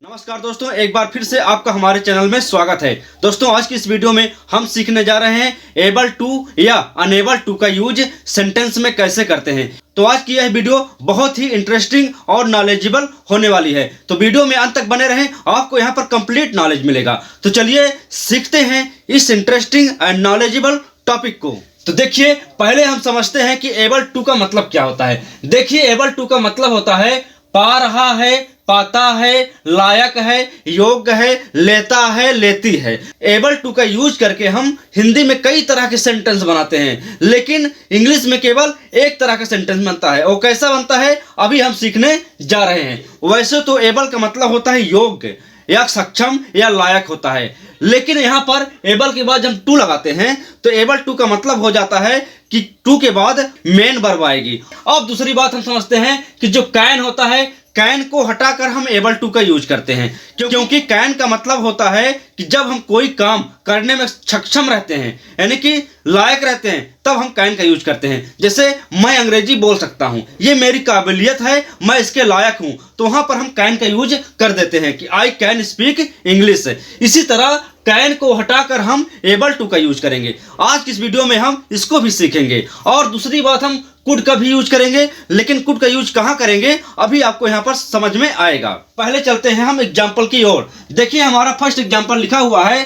नमस्कार दोस्तों, एक बार फिर से आपका हमारे चैनल में स्वागत है। दोस्तों, आज की इस वीडियो में हम सीखने जा रहे हैं एबल टू या अनेबल टू का यूज सेंटेंस में कैसे करते हैं। तो आज की यह वीडियो बहुत ही इंटरेस्टिंग और नॉलेजेबल होने वाली है, तो वीडियो में अंत तक बने रहें, आपको यहाँ पर कंप्लीट नॉलेज मिलेगा। तो चलिए सीखते हैं इस इंटरेस्टिंग एंड नॉलेजेबल टॉपिक को। तो देखिए, पहले हम समझते हैं कि एबल टू का मतलब क्या होता है। देखिए, एबल टू का मतलब होता है पा रहा है, पाता है, लायक है, योग्य है, लेता है, लेती है। एबल टू का यूज करके हम हिंदी में कई तरह के सेंटेंस बनाते हैं, लेकिन इंग्लिश में केवल एक तरह का सेंटेंस बनता है। वो कैसा बनता है अभी हम सीखने जा रहे हैं। वैसे तो एबल का मतलब होता है योग्य या सक्षम या लायक होता है, लेकिन यहाँ पर एबल के बाद जब टू लगाते हैं तो एबल टू का मतलब हो जाता है कि टू के बाद मेन वर्ब आएगी। अब दूसरी बात हम समझते हैं कि जो कैन होता है, कैन को हटाकर हम एबल टू का यूज करते हैं, क्योंकि कैन का मतलब होता है कि जब हम कोई काम करने में सक्षम रहते हैं, यानी कि लायक रहते हैं, तब हम कैन का यूज करते हैं। जैसे मैं अंग्रेजी बोल सकता हूं, ये मेरी काबिलियत है, मैं इसके लायक हूं, तो वहां पर हम कैन का यूज कर देते हैं कि आई कैन स्पीक इंग्लिश। इसी तरह कैन को हटाकर हम एबल टू का यूज करेंगे। आज की इस वीडियो में हम इसको भी सीखेंगे। और दूसरी बात, हम कुड का भी यूज करेंगे, लेकिन कुड का यूज कहां करेंगे अभी आपको यहां पर समझ में आएगा। पहले चलते हैं हम एग्जाम्पल की ओर। देखिए, हमारा फर्स्ट एग्जाम्पल लिखा हुआ है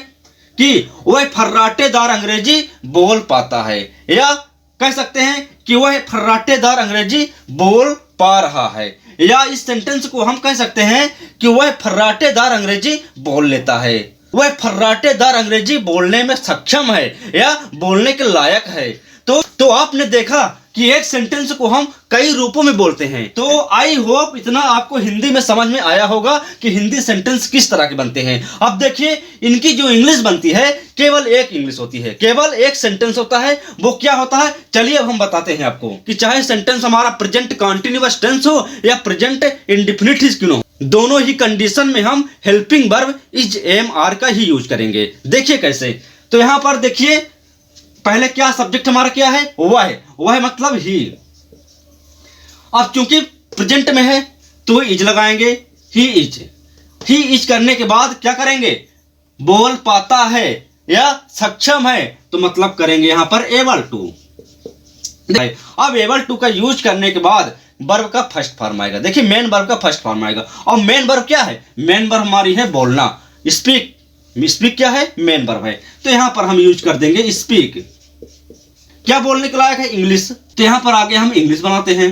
कि वह फर्राटेदार अंग्रेजी बोल पाता है, या कह सकते हैं कि वह फर्राटेदार अंग्रेजी बोल पा रहा है, या इस सेंटेंस को हम कह सकते हैं कि वह फर्राटेदार अंग्रेजी बोल लेता है। वह फर्राटेदार अंग्रेजी बोलने में सक्षम है या बोलने के लायक है। तो आपने देखा कि एक सेंटेंस को हम कई रूपों में बोलते हैं। तो आई होप इतना आपको हिंदी में समझ में आया होगा कि हिंदी सेंटेंस किस तरह के बनते हैं। अब देखिए, इनकी जो इंग्लिश बनती है केवल एक इंग्लिश होती है, केवल एक सेंटेंस होता है। वो क्या होता है, चलिए अब हम बताते हैं आपको कि चाहे सेंटेंस हमारा प्रेजेंट कंटीन्यूअस टेंस हो या प्रेजेंट इंडेफिनिट क्यों हो, दोनों ही कंडीशन में हम helping verb is am are का ही यूज करेंगे। देखिए कैसे। तो यहां पर देखिए, पहले क्या सब्जेक्ट हमारा क्या है, वह मतलब ही। अब चूंकि प्रेजेंट में है तो इज लगाएंगे, ही इज करने के बाद क्या करेंगे, बोल पाता है या सक्षम है, तो मतलब करेंगे यहां पर एबल टू। अब एबल टू का यूज करने के बाद वर्ब का फर्स्ट फॉर्म आएगा। देखिए, मेन वर्ब का फर्स्ट फॉर्म आएगा। और मेन वर्ब क्या है, मेन वर्ब हमारी है बोलना, स्पीक। स्पीक क्या है, मेन वर्ब है। तो यहां पर हम यूज कर देंगे स्पीक। क्या बोलने के लायक है, इंग्लिश। तो यहां पर आगे हम इंग्लिश बनाते हैं,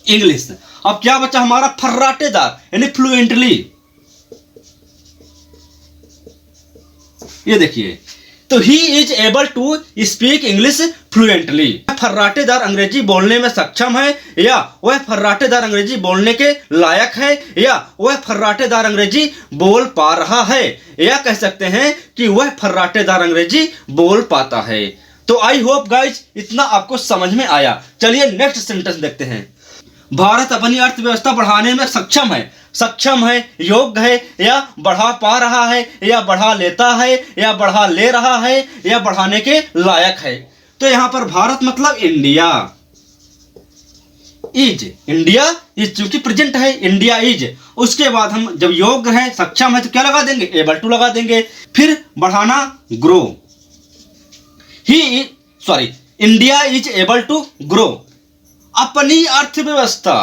इंग्लिश। अब क्या बचा हमारा, फर्राटेदार यानी फ्लुएंटली। ये देखिए, तो he is able to speak English fluently. फर्राटेदार अंग्रेजी बोलने में सक्षम है, या वह फर्राटेदार अंग्रेजी बोलने के लायक है, या वह फर्राटेदार अंग्रेजी बोल पा रहा है, या कह सकते हैं कि वह फर्राटेदार अंग्रेजी बोल पाता है। तो आई होप गाइज इतना आपको समझ में आया। चलिए नेक्स्ट सेंटेंस देखते हैं। भारत अपनी अर्थव्यवस्था बढ़ाने में सक्षम है, योग्य है, या बढ़ा पा रहा है, या बढ़ा लेता है, या बढ़ा ले रहा है, या बढ़ाने के लायक है। तो यहां पर भारत मतलब इंडिया। इंडिया इज चूंकि प्रेजेंट है, इंडिया इज। उसके बाद हम जब योग्य है, सक्षम है, तो क्या लगा देंगे, एबल टू लगा देंगे। फिर बढ़ाना, grow. India is able to grow अपनी अर्थव्यवस्था।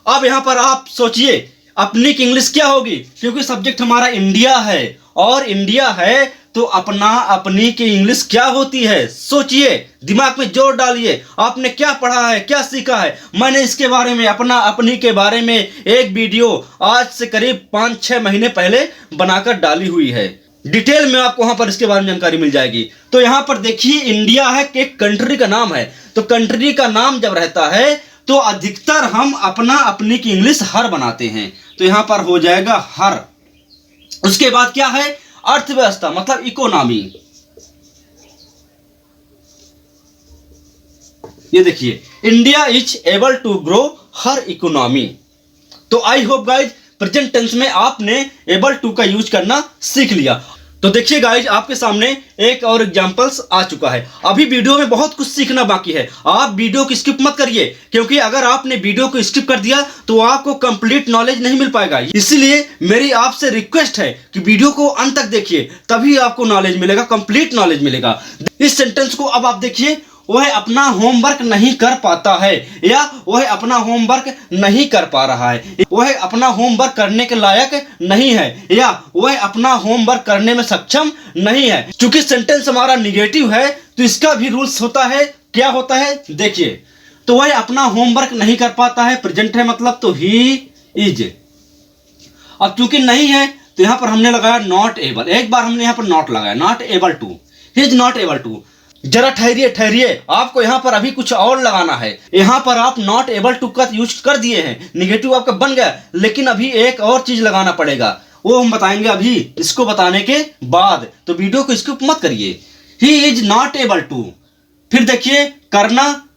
अब यहां पर आप सोचिए अपनी की इंग्लिश क्या होगी, क्योंकि सब्जेक्ट हमारा इंडिया है, और इंडिया है तो अपना अपनी की इंग्लिश क्या होती है, सोचिए, दिमाग में जोर डालिए। आपने क्या पढ़ा है, क्या सीखा है। मैंने इसके बारे में, अपना अपनी के बारे में एक वीडियो आज से करीब 5-6 महीने पहले बनाकर डाली हुई है। डिटेल में आपको वहां पर इसके बारे में जानकारी मिल जाएगी। तो यहां पर देखिए, इंडिया है कि एक कंट्री का नाम है, तो कंट्री का नाम जब रहता है तो अधिकतर हम अपना अपनी की इंग्लिश हर बनाते हैं। तो यहां पर हो जाएगा हर। उसके बाद क्या है, अर्थव्यवस्था मतलब इकोनॉमी। ये देखिए, India is able to grow her economy. तो I hope guys present tense में आपने एबल टू का यूज करना सीख लिया। तो देखिए गाइज, आपके सामने एक और एग्जांपल्स आ चुका है। अभी वीडियो में बहुत कुछ सीखना बाकी है। आप वीडियो को स्किप मत करिए, क्योंकि अगर आपने वीडियो को स्किप कर दिया तो आपको कंप्लीट नॉलेज नहीं मिल पाएगा। इसीलिए मेरी आपसे रिक्वेस्ट है कि वीडियो को अंत तक देखिए, तभी आपको नॉलेज मिलेगा, कंप्लीट नॉलेज मिलेगा। इस सेंटेंस को अब आप देखिए, वह अपना होमवर्क नहीं कर पाता है, या वह अपना होमवर्क नहीं कर पा रहा है, वह अपना होमवर्क करने के लायक नहीं है, या वह अपना होमवर्क करने में सक्षम नहीं है। क्योंकि सेंटेंस हमारा निगेटिव है तो इसका भी रूल्स होता है। क्या होता है देखिए, तो वह अपना होमवर्क नहीं कर पाता है, प्रेजेंट है मतलब, तो ही इज। अब क्योंकि नहीं है तो यहां पर हमने लगाया नॉट एबल। एक बार हमने यहां पर नॉट लगाया, not able to, he is not able to. जरा ठहरिए, आपको यहाँ पर अभी कुछ और लगाना है। यहाँ पर आप नॉट एबल टू का यूज कर दिए हैं, निगेटिव आपका बन गया, लेकिन अभी एक और चीज लगाना पड़ेगा, वो हम बताएंगे अभी इसको बताने के बाद। तो वीडियो को स्किप मत करिए। He is not able to, फिर देखिए करना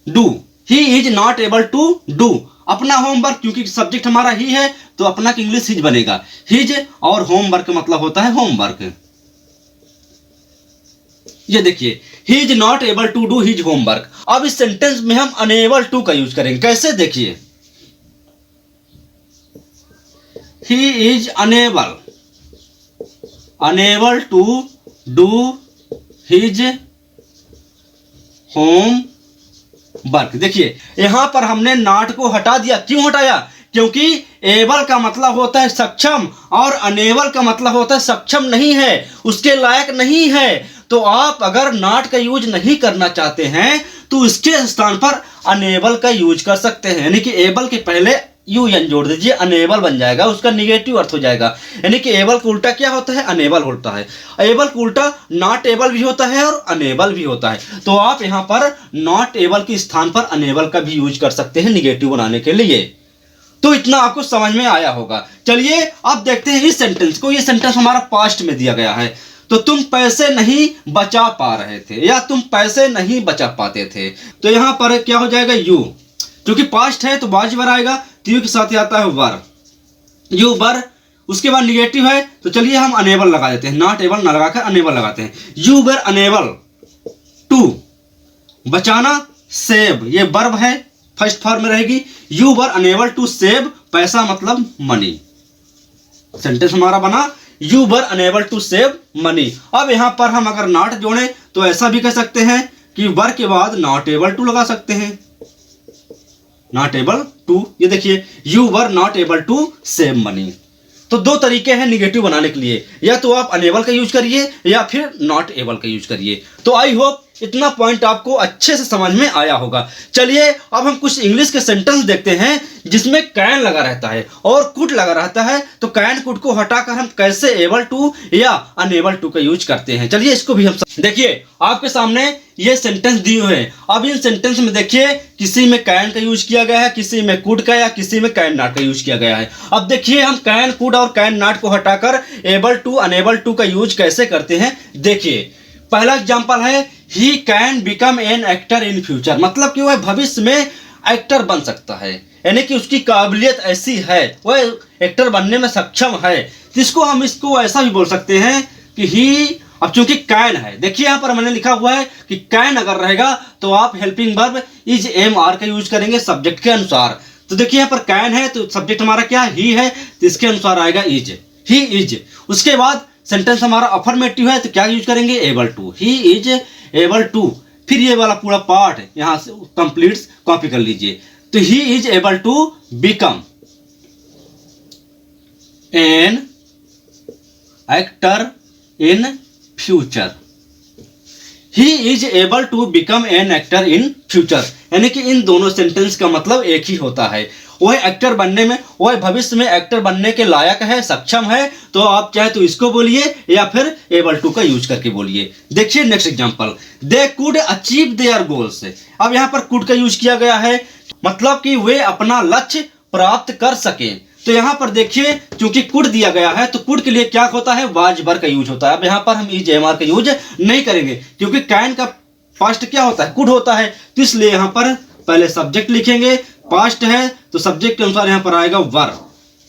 do, he is not able to do अपना होमवर्क। क्योंकि सब्जेक्ट हमारा ही है तो अपना इंग्लिश हिज बनेगा, हिज, और होमवर्क मतलब होता है होमवर्क। ये देखिए, he is not able to do his homework. अब इस सेंटेंस में हम अनेबल टू का यूज करेंगे। कैसे देखिए, he is unable to do his homework. देखिए यहां पर हमने नॉट को हटा दिया। क्यों हटाया? क्योंकि एबल का मतलब होता है सक्षम, और अनेबल का मतलब होता है सक्षम नहीं है, उसके लायक नहीं है। तो आप अगर नॉट का यूज नहीं करना चाहते हैं तो इसके स्थान पर अनेबल का यूज कर सकते हैं। यानी कि एबल के पहले यू एन जोड़ दीजिए, अनेबल बन जाएगा, उसका निगेटिव अर्थ हो जाएगा। यानी कि एबल का उल्टा क्या होता है? अनेबल होता है। एबल का उल्टा नॉट एबल भी होता है और अनेबल भी होता है। तो आप यहाँ पर नॉट एबल के स्थान पर अनेबल का भी यूज कर सकते हैं निगेटिव बनाने के लिए। तो इतना आपको समझ में आया होगा। चलिए अब देखते हैं इस सेंटेंस को। ये सेंटेंस हमारा पास्ट में दिया गया है। तो तुम पैसे नहीं बचा पा रहे थे, या तुम पैसे नहीं बचा पाते थे। तो यहां पर क्या हो जाएगा? यू, क्योंकि पास्ट है तो बाज वर आएगा, तो यू के साथ आता है वर, यू वर। उसके बाद निगेटिव है तो चलिए हम अनेबल लगा देते हैं, नॉट एबल ना लगाकर अनेबल लगाते हैं। यू वर अनेबल टू, बचाना सेव, ये वर्ब है, फर्स्ट फॉर्म में रहेगी। You were unable to save, पैसा मतलब मनी। सेंटेंस हमारा बना you were unable to save money. अब यहां पर हम अगर नॉट जोड़े तो ऐसा भी कह सकते हैं कि वर के बाद नॉट एबल टू लगा सकते हैं, नॉट एबल टू। ये देखिए, you were not able to save money. तो दो तरीके हैं निगेटिव बनाने के लिए, या तो आप अनेबल का यूज करिए या फिर नॉट एबल का यूज करिए। तो आई होप इतना पॉइंट आपको अच्छे से समझ में आया होगा। चलिए अब हम कुछ इंग्लिश के सेंटेंस देखते हैं जिसमें कैन लगा रहता है और कुड लगा रहता है। तो कैन कुड को हटाकर हम कैसे एबल टू या अनेबल टू का यूज करते हैं, चलिए इसको भी हम देखिए। आपके सामने ये सेंटेंस दिए हुए हैं। अब इन सेंटेंस में देखिए, किसी में कैन का यूज किया गया है, किसी में कुड का, या किसी में कैन नॉट का यूज किया गया है। अब देखिए हम कैन कुड और कैन नॉट को हटाकर एबल टू अनेबल टू का यूज कैसे करते हैं। देखिए पहला एग्जांपल है, he can become an actor in future, मतलब कि वह भविष्य में एक्टर बन सकता है, यानी कि उसकी काबिलियत ऐसी है, वह एक्टर बनने में सक्षम है। इसको हम इसको ऐसा भी बोल सकते हैं कि ही, अब चूंकि कैन है, देखिए यहाँ पर मैंने लिखा हुआ है कि कैन अगर रहेगा तो आप helping verb is am are का यूज करेंगे सब्जेक्ट के अनुसार। तो देखिए यहाँ पर कैन है तो सब्जेक्ट हमारा क्या है? ही है, तो इसके अनुसार आएगा इज, ही इज। उसके बाद सेंटेंस हमारा अफर्मेटिव है तो क्या यूज करेंगे? Able to, he is able to. फिर ये वाला पूरा पार्ट यहां से कंप्लीट कॉपी कर लीजिए। तो he is able to become an actor in future, he is able to become an actor in future. यानी कि इन दोनों सेंटेंस का मतलब एक ही होता है। वह एक्टर बनने में, वह भविष्य में एक्टर बनने के लायक है, सक्षम है। तो आप चाहे तो इसको बोलिए या फिर एबल टू का यूज करके बोलिए। देखिए next example, they could achieve their goals. अब यहाँ पर कुड का यूज किया गया है, मतलब कि वे अपना लक्ष्य प्राप्त कर सके। तो यहाँ पर देखिए क्योंकि कुड दिया गया है तो कुड के लिए क्या होता है? वाज वर का यूज होता है। अब यहाँ पर हम इज एम आर का यूज नहीं करेंगे क्योंकि कैन का पास्ट क्या होता है? कुड होता है। तो इसलिए यहाँ पर पहले सब्जेक्ट लिखेंगे, पास्ट है तो सब्जेक्ट के अनुसार यहाँ पर आएगा वर,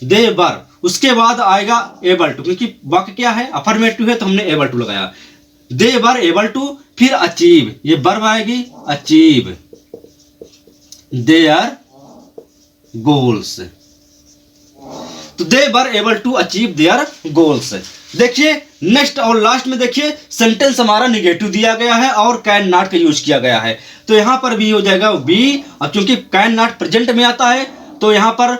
दे वर, उसके बाद आएगा एबल टू, क्योंकि वाक्य क्या है, अफर्मेटिव है, तो हमने एबल टू लगाया। दे वर एबल टू, फिर अचीव, ये वर्ब आएगी अचीव देयर गोल्स। तो they were able to achieve their goals. देखिए नेक्स्ट और लास्ट में देखिए सेंटेंस हमारा निगेटिव दिया गया है और कैन नॉट का यूज किया गया है, तो यहां पर भी हो जाएगा बी, और चूंकि कैन नॉट प्रेजेंट में आता है तो यहां पर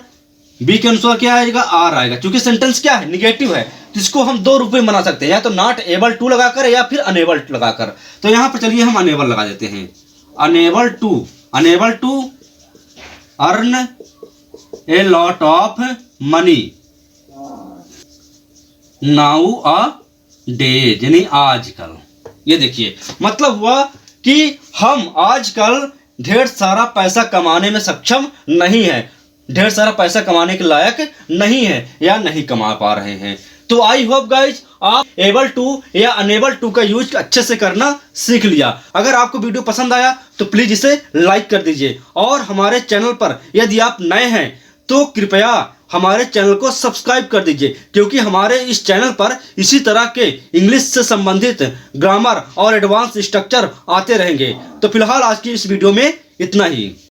बी के अनुसार क्या आएगा, आर आएगा, क्योंकि सेंटेंस क्या है, निगेटिव है। तो इसको हम दो रूप में बना सकते हैं, या तो नॉट एबल टू लगाकर या फिर अनेबल टू लगाकर। तो यहां पर चलिए हम अनेबल लगा देते हैं, unable to earn a lot of money nowadays, यानी आजकल। ये देखिए मतलब हुआ कि हम आजकल ढेर सारा पैसा कमाने में सक्षम नहीं है, ढेर सारा पैसा कमाने के लायक नहीं है या नहीं कमा पा रहे हैं। तो आई होप गाइज आप एबल टू या अनेबल टू का यूज अच्छे से करना सीख लिया। अगर आपको वीडियो पसंद आया तो प्लीज इसे लाइक कर दीजिए, और हमारे चैनल पर यदि आप नए हैं तो कृपया हमारे चैनल को सब्सक्राइब कर दीजिए, क्योंकि हमारे इस चैनल पर इसी तरह के इंग्लिश से संबंधित ग्रामर और एडवांस स्ट्रक्चर आते रहेंगे। तो फिलहाल आज की इस वीडियो में इतना ही।